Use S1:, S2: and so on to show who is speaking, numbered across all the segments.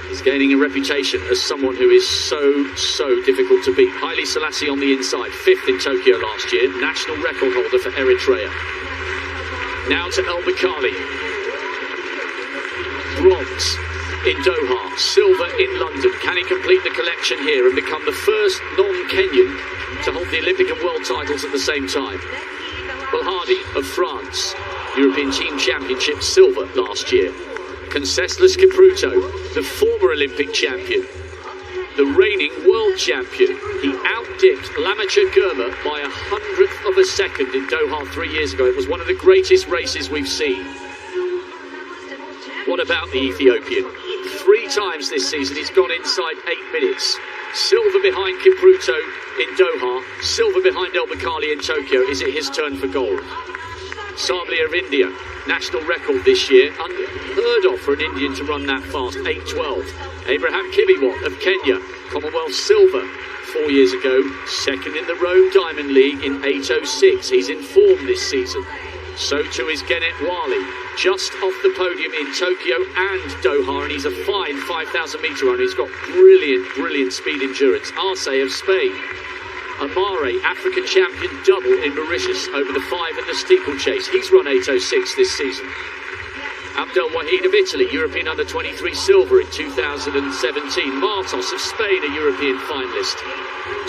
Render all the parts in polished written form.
S1: He's gaining a reputation as someone who is so difficult to beat. Haile Selassie on the inside, 5th in Tokyo last year, national record holder for Eritrea. Now to El BAKKALI. Bronze in Doha, silver in London. Can he complete the collection here and become the first non-Kenyan to hold the Olympic and World titles at the same time? Well, Hardy of France, European Team Championship silver last year. Conseslus Kipruto, the former Olympic champion, the reigning world champion. He outdipped Lamacher Germa by 100th of a second in Doha 3 years ago. It was one of the greatest races we've seen. What about the Ethiopian? 3 times this season he's gone inside 8 minutes. Silver behind Kipruto in Doha, silver behind El BAKKALI in Tokyo. Is it his turn for gold? Sabli of India, national record this year, unheard of for an Indian to run that fast, 8:12. Abraham Kibiwot of Kenya, Commonwealth silver 4 years ago, 2nd in the Rome Diamond League in 8:06. He's in form this season. So too is Genet Wali, just off the podium in Tokyo and Doha, and he's a fine 5,000 metre runner. He's got brilliant speed endurance. Arce of Spain. Amare, African champion double in Mauritius over the 5 in the steeplechase. He's run 8:06 this season. Abdel Wahid of Italy, European under-23 silver in 2017. Martos of Spain, a European finalist.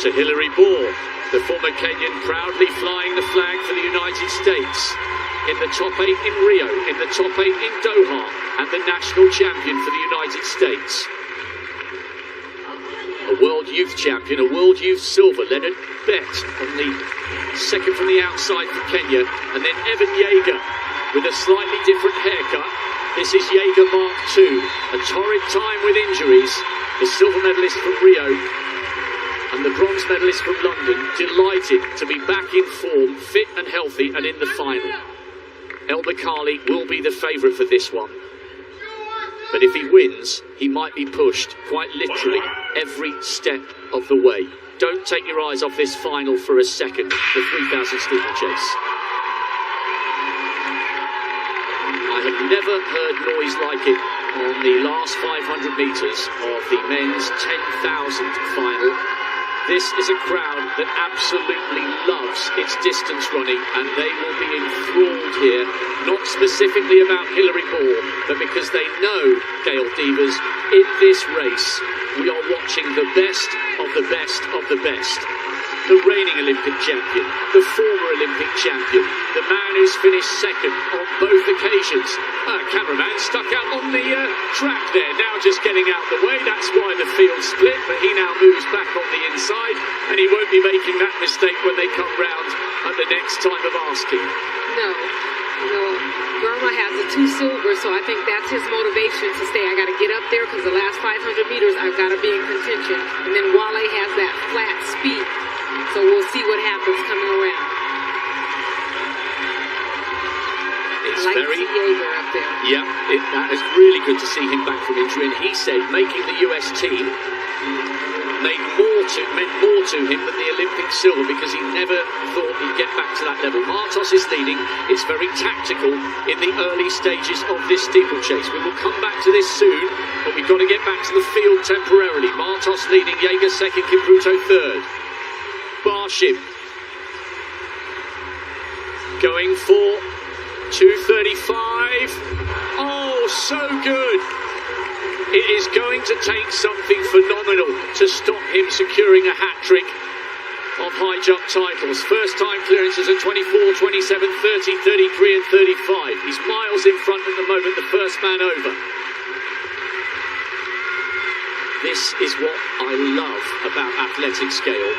S1: To Hilary Bohr, the former Kenyan, proudly flying the flag for the United States. In the top 8 in Rio, in the top 8 in Doha, and the national champion for the United States. A world youth champion, a world youth silver. Leonard Bett on the 2nd from the outside for Kenya, and then Evan Yeager with a slightly different haircut. This is Yeager Mark II, a torrid time with injuries. The silver medalist from Rio and the bronze medalist from London, delighted to be back in form, fit and healthy, and in the final. El BAKKALI will be the favourite for this one. But if he wins, he might be pushed, quite literally, every step of the way. Don't take your eyes off this final for a second, the 3,000 steeplechase. I have never heard noise like it on the last 500 metres of the men's 10,000 final. This is a crowd that absolutely loves its distance running, and they will be enthralled here, not specifically about Hilary Bohr, but because they know, Gail Devers, in this race, we are watching the best of the best of the best. The reigning Olympic champion, the former Olympic champion, the man who's finished 2nd on both occasions. Cameraman stuck out on the track there, now just getting out the way. That's why the field split, but he now moves back on the inside, and he won't be making that mistake when they come round at the next time of asking.
S2: No, Germa has a 2 silver, so I think that's his motivation to stay. I got to get up there because the last 500 meters I've got to be in contention. And then Wale has that flat speed, so we'll see what happens coming around.
S1: It's
S2: I like to see Yeager up there.
S1: Yeah, that is really good to see him back from injury, and he said making the US team meant more to him than the Olympic silver, because he never thought he'd get back to that level. Martos is leading. It's very tactical in the early stages of this steeplechase. We will come back to this soon, but we've got to get back to the field temporarily. Martos leading, Yeager 2nd, Kipruto 3rd. Barshim going for 2:35. Oh, so good. It is going to take something phenomenal to stop him securing a hat-trick of high jump titles. First time clearances at 24, 27, 30, 33 and 35. He's miles in front at the moment, the first man over. This is what I love about athletic scale.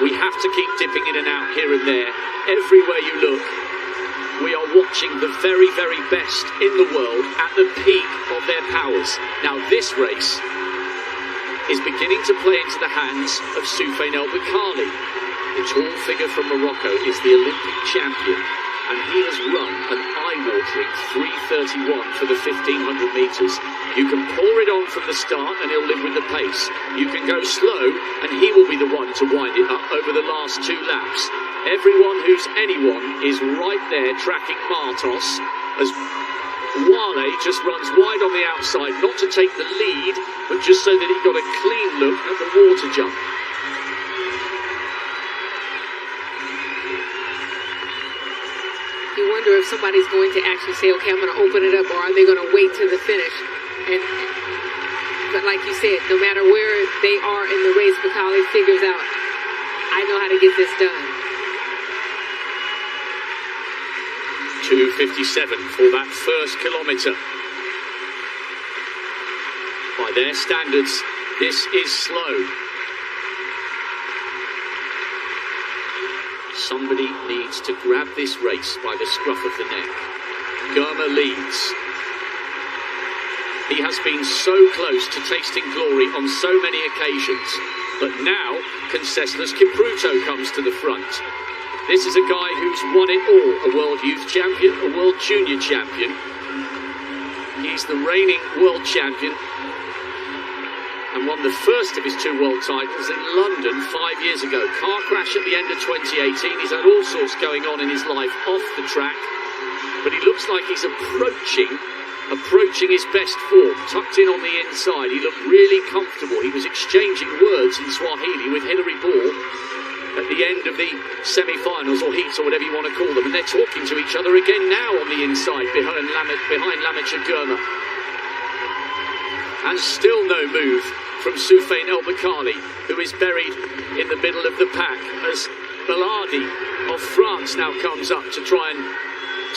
S1: We have to keep dipping in and out here and there. Everywhere you look, we are watching the very, very best in the world at the peak of their powers. Now this race is beginning to play into the hands of SOUFIANE El BAKKALI. The tall figure from Morocco is the Olympic champion, and he has run an eye-watering 3:31 for the 1,500 metres. You can pour it on from the start and he'll live with the pace. You can go slow and he will be the one to wind it up over the last 2 laps. Everyone who's anyone is right there tracking Martos as Wale just runs wide on the outside, not to take the lead, but just so that he got a clean look at the water jump.
S2: You wonder if somebody's going to actually say, okay, I'm going to open it up, or are they going to wait to the finish? But like you said, no matter where they are in the race, Bakkali figures out, I know how to get this done.
S1: 2:57 for that first kilometre. By their standards, this is slow. Somebody needs to grab this race by the scruff of the neck. Girma leads. He has been so close to tasting glory on so many occasions, but now Conseslus Kipruto comes to the front. This is a guy who's won it all, a world youth champion, a world junior champion. He's the reigning world champion and won the first of his 2 world titles in London 5 years ago. Car crash at the end of 2018. He's had all sorts going on in his life off the track, but he looks like he's approaching his best form, tucked in on the inside. He looked really comfortable. He was exchanging words in Swahili with Hilary Ball at the end of the semi-finals, or heats, or whatever you want to call them, and they're talking to each other again now on the inside behind Lamic and Girma. And still no move from SOUFIANE Bakkali, who is buried in the middle of the pack, as Baladi of France now comes up to try and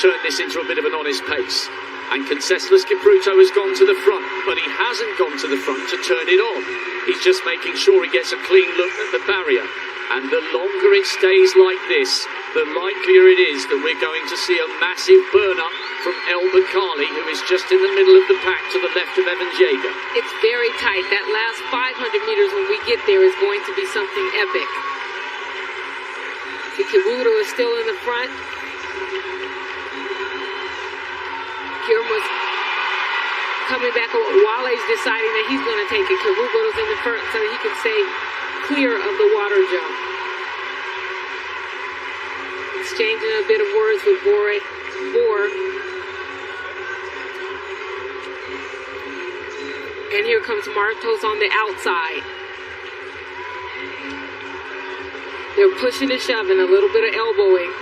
S1: turn this into a bit of an honest pace. And Conseslus Kipruto has gone to the front, but he hasn't gone to the front to turn it on. He's just making sure he gets a clean look at the barrier. And the longer it stays like this, the likelier it is that we're going to see a massive burn-up from Bakkali, who is just in the middle of the pack to the left of Evan Jager.
S2: It's very tight. That last 500 meters when we get there is going to be something epic. Kipruto is still in the front. Girma's coming back. Wale's deciding that he's going to take it. Kipruto's in the front so he can stay clear of the water jump. Exchanging a bit of words with Boer. And here comes Martos on the outside. They're pushing and shoving, a little bit of elbowing.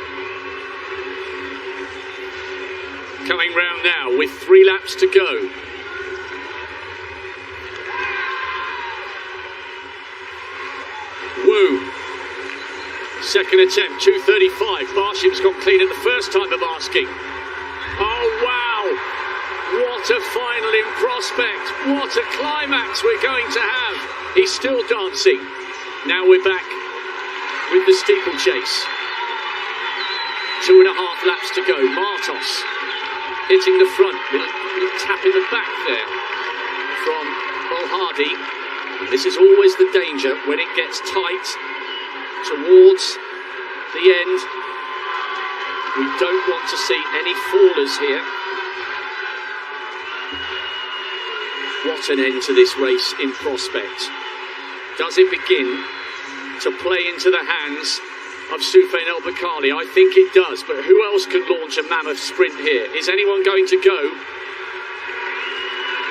S1: Coming round now with 3 laps to go. Woo. Second attempt, 2:35. Barshim's got clean at the first time of asking. Oh, wow. What a final in prospect. What a climax we're going to have. He's still dancing. Now we're back with the steeplechase. 2.5 laps to go. Martos hitting the front. Little tap in the back there from Balhadi. This is always the danger when it gets tight towards the end. We don't want to see any fallers here. What an end to this race in prospect. Does it begin to play into the hands of SOUFIANE Bakkali? I think it does, but who else could launch a mammoth sprint here? Is anyone going to go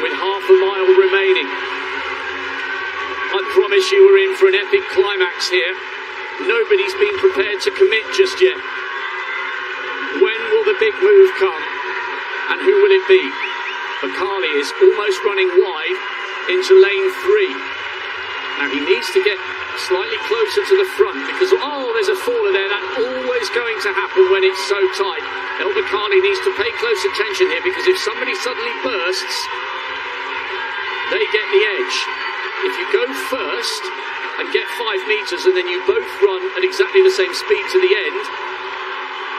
S1: with half a mile remaining? I promise you we're in for an epic climax here. Nobody's been prepared to commit just yet. When will the big move come? And who will it be? Bakkali is almost running wide into lane 3. Now he needs to get slightly closer to the front because, oh, there's a faller there. That's always going to happen when it's so tight. Bakkali needs to pay close attention here because if somebody suddenly bursts, they get the edge. If you go first and get 5 meters and then you both run at exactly the same speed to the end,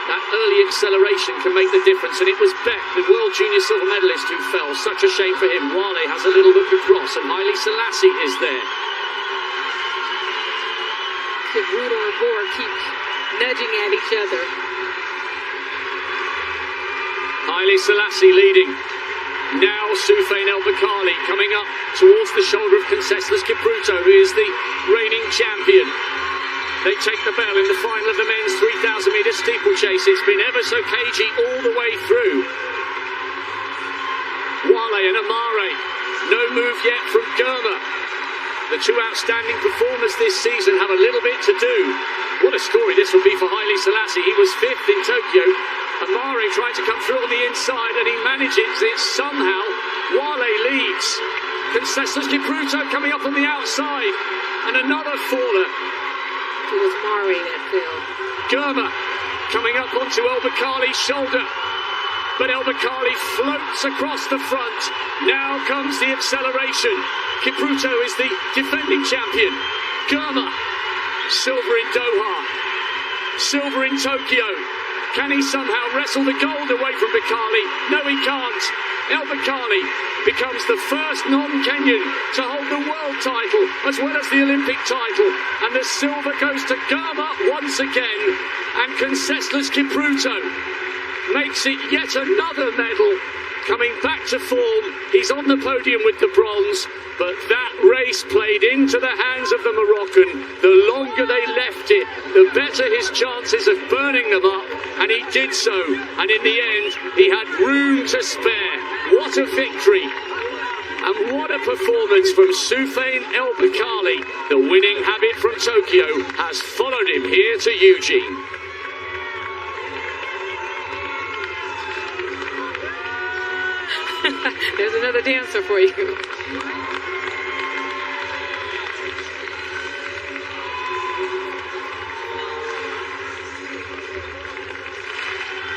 S1: that early acceleration can make the difference. And it was Beck, the world junior silver medalist, who fell. Such a shame for him. Wale has a little look across and Haile Selassie is there.
S2: Kipruto and Boer keep nudging at each other.
S1: Haile Selassie leading. Now SOUFIANE Bakkali coming up towards the shoulder of Conseslus Kipruto, who is the reigning champion. They take the bell in the final of the men's 3,000 metre steeplechase. It's been ever so cagey all the way through. Wale and Amare. No move yet from Germa. The two outstanding performers this season have a little bit to do. What a story this will be for Haile Selassie. He was 5th in Tokyo. Amare trying to come through on the inside, and he manages it somehow. Wale leads. Concessus Kipruto coming up on the outside. And another faller.
S2: It was Mare that fell.
S1: Germa coming up onto El Bakkali's shoulder. But El Bakkali floats across the front. Now comes the acceleration. Kipruto is the defending champion. Germa, silver in Doha, silver in Tokyo. Can he somehow wrestle the gold away from Bakkali? No, he can't. El Bakkali becomes the first non-Kenyan to hold the world title as well as the Olympic title. And the silver goes to Germa once again. And Concessus Kipruto makes it yet another medal. Coming back to form, he's on the podium with the bronze, but that race played into the hands of the Moroccan. The longer they left it, the better his chances of burning them up, and he did so, and in the end, he had room to spare. What a victory, and what a performance from SOUFIANE El Bakkali. The winning habit from Tokyo has followed him here to Eugene.
S2: There's another dancer for you.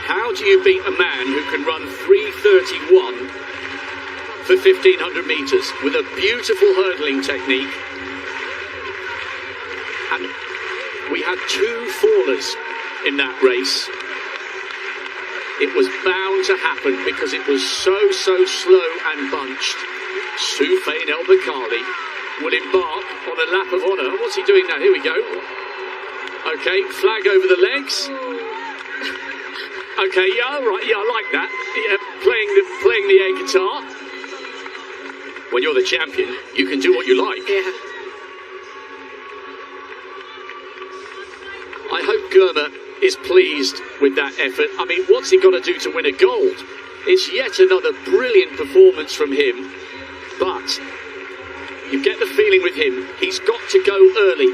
S1: How do you beat a man who can run 3:31 for 1,500 metres with a beautiful hurdling technique? And we had two fallers in that race. It was bound to happen because it was so slow and bunched. SOUFIANE El Bakkali will embark on a lap of honour. What's he doing now? Here we go. Okay, flag over the legs. Okay, yeah, all right, yeah, I like that. Yeah, playing the air guitar. When you're the champion, you can do what you like.
S2: Yeah.
S1: I hope Germa is pleased with that effort. I mean, what's he got to do to win a gold? It's yet another brilliant performance from him. But you get the feeling with him, he's got to go early.